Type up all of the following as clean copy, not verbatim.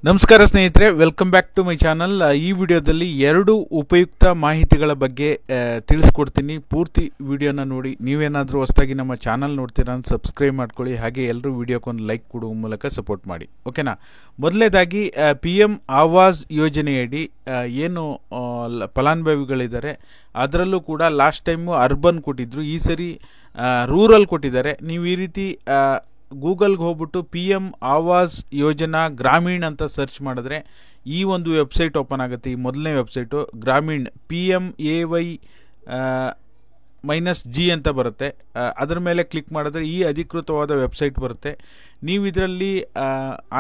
ನಮಸ್ಕಾರ ಸ್ನೇಹಿತರೆ, welcome back to my channel. ಈ ವಿಡಿಯೋದಲ್ಲಿ ಎರಡು ಉಪಯುಕ್ತ ಮಾಹಿತಿಗಳ ಬಗ್ಗೆ ತಿಳಿಸ್ಕೊಡ್ತೀನಿ. ಪೂರ್ತಿ ವಿಡಿಯೋನ ನೋಡಿ. ನೀವೇನಾದರೂ ಹೊಸದಾಗಿ ನಮ್ಮ ಚಾನಲ್ ನೋಡ್ತೀರಾ ಅಂತ ಸಬ್ಸ್ಕ್ರೈಬ್ ಮಾಡ್ಕೊಳ್ಳಿ. ಹಾಗೆ ಎಲ್ಲರೂ ವಿಡಿಯೋಕ್ಕೊಂದು ಲೈಕ್ ಕೊಡುವ ಮೂಲಕ ಸಪೋರ್ಟ್ ಮಾಡಿ, ಓಕೆನಾ. ಮೊದಲನೇದಾಗಿ PM ಆವಾಸ್ ಯೋಜನೆಯಡಿ ಏನು ಫಲಾನುಭವಿಗಳಿದ್ದಾರೆ ಅದರಲ್ಲೂ ಕೂಡ ಲಾಸ್ಟ್ ಟೈಮು ಅರ್ಬನ್ ಕೊಟ್ಟಿದ್ರು, ಈ ಸರಿ ರೂರಲ್ ಕೊಟ್ಟಿದ್ದಾರೆ. ನೀವು ಈ ರೀತಿ ಗೂಗಲ್ಗೆ ಹೋಗ್ಬಿಟ್ಟು PM ಆವಾಸ್ ಯೋಜನಾ ಗ್ರಾಮೀಣ್ ಅಂತ ಸರ್ಚ್ ಮಾಡಿದ್ರೆ ಈ ಒಂದು ವೆಬ್ಸೈಟ್ ಓಪನ್ ಆಗುತ್ತೆ. ಈ ಮೊದಲನೇ ವೆಬ್ಸೈಟು ಗ್ರಾಮೀಣ್ PMAY-G ಅಂತ ಬರುತ್ತೆ. ಅದರ ಮೇಲೆ ಕ್ಲಿಕ್ ಮಾಡಿದ್ರೆ ಈ ಅಧಿಕೃತವಾದ ವೆಬ್ಸೈಟ್ ಬರುತ್ತೆ. ನೀವು ಇದರಲ್ಲಿ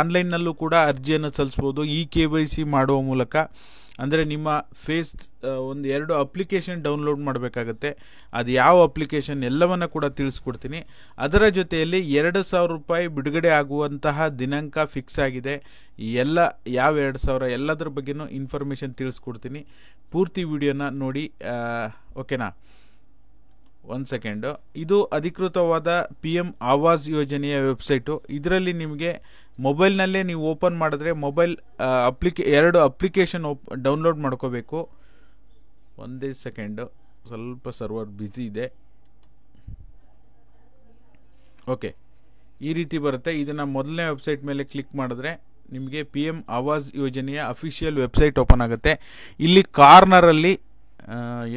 ಆನ್ಲೈನ್ನಲ್ಲೂ ಕೂಡ ಅರ್ಜಿಯನ್ನು ಸಲ್ಲಿಸ್ಬೋದು. KYC ಮಾಡುವ ಮೂಲಕ, ಅಂದರೆ ನಿಮ್ಮ ಫೇಸ್ ಎರಡು ಅಪ್ಲಿಕೇಶನ್ ಡೌನ್ಲೋಡ್ ಮಾಡಬೇಕಾಗತ್ತೆ. ಅದು ಯಾವ ಅಪ್ಲಿಕೇಶನ್ ಎಲ್ಲವನ್ನ ಕೂಡ ತಿಳಿಸ್ಕೊಡ್ತೀನಿ. ಅದರ ಜೊತೆಯಲ್ಲಿ 2,000 ರೂಪಾಯಿ ಬಿಡುಗಡೆ ಆಗುವಂತಹ ದಿನಾಂಕ ಫಿಕ್ಸ್ ಆಗಿದೆ. ಎಲ್ಲ ಯಾವ 2,000 ಎಲ್ಲದರ ಬಗ್ಗೆನೂ ಇನ್ಫಾರ್ಮೇಷನ್ ತಿಳಿಸ್ಕೊಡ್ತೀನಿ. ಪೂರ್ತಿ ವಿಡಿಯೋನ ನೋಡಿ, ಓಕೆನಾ. ಒಂದು ಸೆಕೆಂಡು. ಇದು ಅಧಿಕೃತವಾದ PM ಆವಾಸ್ ಯೋಜನೆಯ ವೆಬ್ಸೈಟು. ಇದರಲ್ಲಿ ನಿಮಗೆ ಮೊಬೈಲ್ನಲ್ಲೇ ನೀವು ಓಪನ್ ಮಾಡಿದ್ರೆ ಎರಡು ಅಪ್ಲಿಕೇಶನ್ ಡೌನ್ಲೋಡ್ ಮಾಡ್ಕೋಬೇಕು. ಒಂದೇ ಸೆಕೆಂಡು, ಸ್ವಲ್ಪ ಸರ್ವರ್ ಬ್ಯುಸಿ ಇದೆ. ಓಕೆ, ಈ ರೀತಿ ಬರುತ್ತೆ. ಇದನ್ನು ಮೊದಲನೇ ವೆಬ್ಸೈಟ್ ಮೇಲೆ ಕ್ಲಿಕ್ ಮಾಡಿದ್ರೆ ನಿಮಗೆ PM ಆವಾಸ್ ಯೋಜನೆಯ ಅಫಿಷಿಯಲ್ ವೆಬ್ಸೈಟ್ ಓಪನ್ ಆಗುತ್ತೆ. ಇಲ್ಲಿ ಕಾರ್ನರಲ್ಲಿ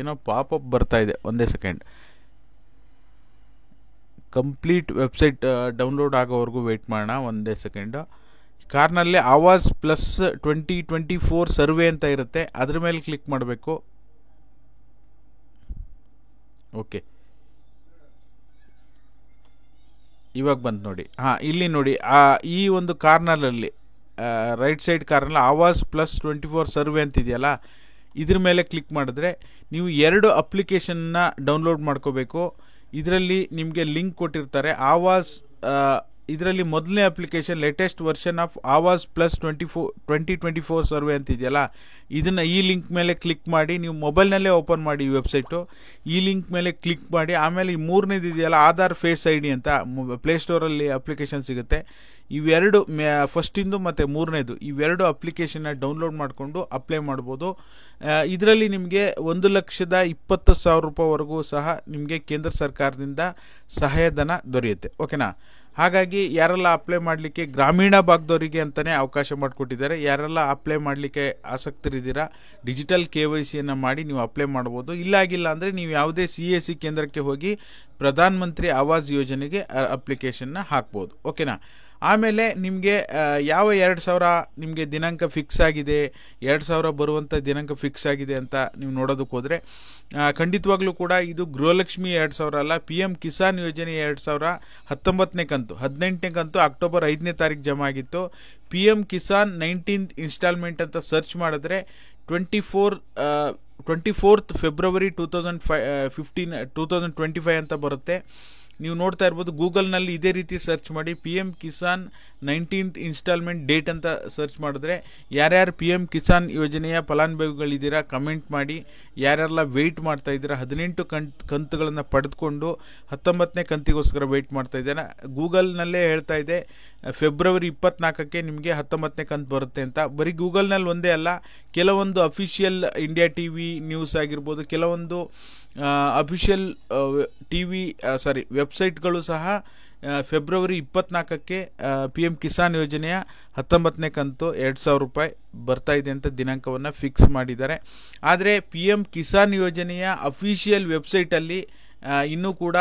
ಏನೋ ಪಾಪಪ್ ಬರ್ತಾ ಇದೆ. ಒಂದೇ ಸೆಕೆಂಡ್, ಕಂಪ್ಲೀಟ್ ವೆಬ್ಸೈಟ್ ಡೌನ್ಲೋಡ್ ಆಗೋವರೆಗೂ ವೆಯ್ಟ್ ಮಾಡೋಣ. ಒಂದೇ ಸೆಕೆಂಡು. ಕಾರ್ನಲ್ಲಿ ಆವಾಸ್ ಪ್ಲಸ್ 2024 ಸರ್ವೆ ಅಂತ ಇರುತ್ತೆ, ಅದ್ರ ಮೇಲೆ ಕ್ಲಿಕ್ ಮಾಡಬೇಕು. ಓಕೆ, ಇವಾಗ ಬಂತು ನೋಡಿ. ಇಲ್ಲಿ ನೋಡಿ, ಈ ಒಂದು ಕಾರ್ನರಲ್ಲಿ ರೈಟ್ ಸೈಡ್ ಕಾರ್ನಲ್ಲಿ ಆವಾಸ್ ಪ್ಲಸ್ 24 ಸರ್ವೆ ಅಂತ ಇದೆಯಲ್ಲ, ಇದ್ರ ಮೇಲೆ ಕ್ಲಿಕ್ ಮಾಡಿದ್ರೆ ನೀವು ಎರಡು ಅಪ್ಲಿಕೇಶನ್ನ ಡೌನ್ಲೋಡ್ ಮಾಡ್ಕೋಬೇಕು. ಇದರಲ್ಲಿ ನಿಮಗೆ ಲಿಂಕ್ ಕೊಟ್ಟಿರ್ತಾರೆ. ಆವಾಸ್ ಇದರಲ್ಲಿ ಮೊದಲನೇ application latest version of Awas plus 2024 survey ಅಂತ ಇದೆಯಲ್ಲ, ಈ ಲಿಂಕ್ ಮೇಲೆ ಕ್ಲಿಕ್ ಮಾಡಿ. ನೀವು ಮೊಬೈಲ್ನಲ್ಲೇ ಓಪನ್ ಮಾಡಿ ಈ ವೆಬ್ಸೈಟು. ಈ ಲಿಂಕ್ ಮೇಲೆ ಕ್ಲಿಕ್ ಮಾಡಿ. ಆಮೇಲೆ ಈ ಮೂರನೇದು ಇದೆಯಲ್ಲ, ಆಧಾರ್ ಫೇಸ್ ID ಅಂತ ಪ್ಲೇಸ್ಟೋರಲ್ಲಿ ಅಪ್ಲಿಕೇಶನ್ ಸಿಗುತ್ತೆ. ಇವೆರಡು ಫಸ್ಟಿಂದು ಮತ್ತು ಮೂರನೇದು ಇವೆರಡು ಅಪ್ಲಿಕೇಶನ್ನ ಡೌನ್ಲೋಡ್ ಮಾಡಿಕೊಂಡು ಅಪ್ಲೈ ಮಾಡ್ಬೋದು. ಇದರಲ್ಲಿ ನಿಮಗೆ 1,20,000 ರೂಪಾಯಿವರೆಗೂ ಸಹ ನಿಮಗೆ ಕೇಂದ್ರ ಸರ್ಕಾರದಿಂದ ಸಹಾಯಧನ ದೊರೆಯುತ್ತೆ, ಓಕೆನಾ. ಹಾಗಾಗಿ ಯಾರೆಲ್ಲ ಅಪ್ಲೈ ಮಾಡಲಿಕ್ಕೆ ಗ್ರಾಮೀಣ ಭಾಗದವರಿಗೆ ಅಂತಲೇ ಅವಕಾಶ ಮಾಡಿಕೊಟ್ಟಿದ್ದಾರೆ. ಯಾರೆಲ್ಲ ಅಪ್ಲೈ ಮಾಡಲಿಕ್ಕೆ ಆಸಕ್ತರಿದ್ದೀರಾ, ಡಿಜಿಟಲ್ KYCಯನ್ನು ಮಾಡಿ ನೀವು ಅಪ್ಲೈ ಮಾಡ್ಬೋದು. ಇಲ್ಲಾಗಿಲ್ಲ ಅಂದರೆ ನೀವು ಯಾವುದೇ CAC ಕೇಂದ್ರಕ್ಕೆ ಹೋಗಿ ಪ್ರಧಾನ ಮಂತ್ರಿ ಆವಾಸ್ ಯೋಜನೆಗೆ ಅಪ್ಲಿಕೇಶನ್ನ ಹಾಕ್ಬೋದು, ಓಕೆನಾ. ಆಮೇಲೆ ನಿಮಗೆ ಯಾವ 2,000 ನಿಮಗೆ ದಿನಾಂಕ ಫಿಕ್ಸ್ ಆಗಿದೆ, 2,000 ಬರುವಂಥ ದಿನಾಂಕ ಫಿಕ್ಸ್ ಆಗಿದೆ ಅಂತ ನೀವು ನೋಡೋದಕ್ಕೆ ಹೋದರೆ ಖಂಡಿತವಾಗ್ಲೂ ಕೂಡ ಇದು ಗೃಹಲಕ್ಷ್ಮಿ 2,000 ಅಲ್ಲ. PM ಕಿಸಾನ್ ಯೋಜನೆ 2,000 19ನೇ ಕಂತು, 18ನೇ ಕಂತು ಅಕ್ಟೋಬರ್ 5ನೇ ತಾರೀಕು ಜಮಾ ಆಗಿತ್ತು. PM ಕಿಸಾನ್ 19th ಇನ್ಸ್ಟಾಲ್ಮೆಂಟ್ ಅಂತ ಸರ್ಚ್ ಮಾಡಿದ್ರೆ 24th ಫೆಬ್ರವರಿ 2025 ಅಂತ ಬರುತ್ತೆ. ನೀವು ನೋಡ್ತಾ ಇರ್ಬೋದು. ಗೂಗಲ್ನಲ್ಲಿ ಇದೇ ರೀತಿ ಸರ್ಚ್ ಮಾಡಿ PM Kisan 19th instalment date ಅಂತ ಸರ್ಚ್ ಮಾಡಿದ್ರೆ ಯಾರ್ಯಾರು PM ಕಿಸಾನ್ ಯೋಜನೆಯ ಫಲಾನುಭವಿಗಳಿದ್ದೀರಾ ಕಮೆಂಟ್ ಮಾಡಿ. ಯಾರ್ಯಾರೆಲ್ಲ ವೆಯ್ಟ್ ಮಾಡ್ತಾ ಇದ್ದೀರಾ, 18 ಕಂತುಗಳನ್ನು ಪಡೆದುಕೊಂಡು 19ನೇ ಕಂತಿಗೋಸ್ಕರ ವೆಯ್ಟ್ ಮಾಡ್ತಾ ಇದ್ದೀರಾ, ಗೂಗಲ್ನಲ್ಲೇ ಹೇಳ್ತಾ ಇದೆ ಫೆಬ್ರವರಿ 24ಕ್ಕೆ ನಿಮಗೆ 19ನೇ ಕಂತು ಬರುತ್ತೆ ಅಂತ. ಬರೀ ಗೂಗಲ್ನಲ್ಲಿ ಒಂದೇ ಅಲ್ಲ, ಕೆಲವೊಂದು ಅಫಿಷಿಯಲ್ ಇಂಡಿಯಾ TV ನ್ಯೂಸ್ ಆಗಿರ್ಬೋದು, ಕೆಲವೊಂದು ಅಫಿಷಿಯಲ್ ವೆಬ್ಸೈಟ್ಗಳು ಸಹ ಫೆಬ್ರವರಿ 24ಕ್ಕೆ PM ಕಿಸಾನ್ ಯೋಜನೆಯ 19ನೇ ಕಂತು 2,000 ರೂಪಾಯಿ ಬರ್ತಾ ಇದೆ ಅಂತ ದಿನಾಂಕವನ್ನು ಫಿಕ್ಸ್ ಮಾಡಿದ್ದಾರೆ. ಆದರೆ PM ಕಿಸಾನ್ ಯೋಜನೆಯ ಅಫಿಷಿಯಲ್ ವೆಬ್ಸೈಟಲ್ಲಿ ಇನ್ನೂ ಕೂಡ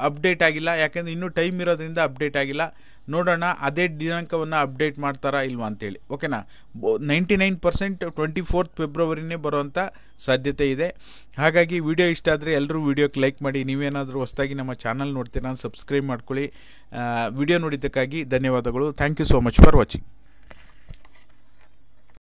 ಅಪ್ಡೇಟ್ ಆಗಿಲ್ಲ. ಯಾಕೆಂದರೆ ಇನ್ನೂ ಟೈಮ್ ಇರೋದ್ರಿಂದ ಅಪ್ಡೇಟ್ ಆಗಿಲ್ಲ. ನೋಡೋಣ ಅದೇ ದಿನಾಂಕವನ್ನು ಅಪ್ಡೇಟ್ ಮಾಡ್ತಾರಾ ಇಲ್ವಾ ಅಂತೇಳಿ, ಓಕೆನಾ. 99% 24th ಫೆಬ್ರವರಿನೇ ಬರುವಂಥ ಸಾಧ್ಯತೆ ಇದೆ. ಹಾಗಾಗಿ ವಿಡಿಯೋ ಇಷ್ಟ ಆದರೆ ಎಲ್ಲರೂ ವಿಡಿಯೋಕ್ಕೆ ಲೈಕ್ ಮಾಡಿ. ನೀವೇನಾದರೂ ಹೊಸದಾಗಿ ನಮ್ಮ ಚಾನಲ್ ನೋಡ್ತೀರಾ ಸಬ್ಸ್ಕ್ರೈಬ್ ಮಾಡ್ಕೊಳ್ಳಿ. ವಿಡಿಯೋ ನೋಡಿದ್ದಕ್ಕಾಗಿ ಧನ್ಯವಾದಗಳು. Thank you so much for watching.